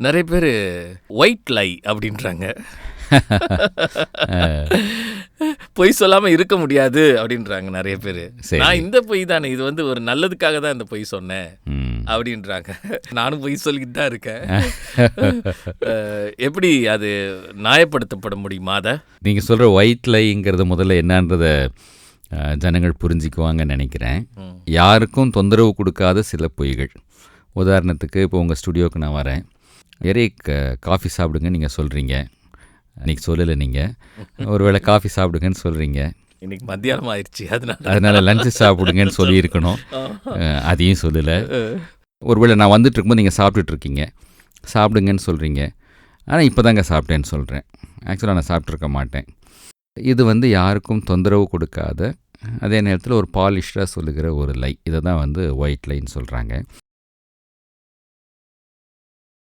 நெறைய பேரு ஒயிட் லை அப்படின்றாங்க. பொய் சொல்லாம இருக்க முடியாது அப்படின்றாங்க நெறைய பேரு. சரி. நான் இந்த பொய் தானே, இது வந்து ஒரு நல்லதுக்காக தான் இந்த பொய் சொன்னேன் ம். அப்படின்றாங்க. நானும் பொய் சொல்லிக்கிட்டு தான் இருக்கேன். எப்படி அது நியாயப்படுத்தப்பட முடியுமா அத? நீங்க சொல்ற ஒயிட் லைங்கிறது முதல்ல என்னன்றத ஜனங்கள் புரிஞ்சுக்குவாங்கன்னு நினைக்கிறேன். யாருக்கும் தொந்தரவு கொடுக்காத சில பொய்கள். உதாரணத்துக்கு இப்போ உங்கள் ஸ்டுடியோவுக்கு நான் வரேன். எரிக் காஃபி சாப்பிடுங்கன்னு நீங்கள் சொல்கிறீங்க. அன்றைக்கி சொல்லலை நீங்கள். ஒருவேளை காஃபி சாப்பிடுங்கன்னு சொல்கிறீங்க. இன்னைக்கு மத்தியானம் ஆயிடுச்சு, அதனால் லஞ்சு சாப்பிடுங்கன்னு சொல்லியிருக்கணும். அதையும் சொல்லலை. ஒருவேளை நான் வந்துட்டு இருக்கும்போது நீங்கள் சாப்பிட்டுட்ருக்கீங்க, சாப்பிடுங்கன்னு சொல்கிறீங்க. ஆனால் இப்போ தாங்க சாப்பிட்டேன்னு சொல்கிறேன். ஆக்சுவலாக நான் சாப்பிட்ருக்க மாட்டேன். இது வந்து யாருக்கும் தொந்தரவு கொடுக்காத, அதே நேரத்தில் ஒரு பாலிஷ்டாக சொல்லுகிற ஒரு லை. இதை தான் வந்து ஒயிட் லைன்னு சொல்கிறாங்க.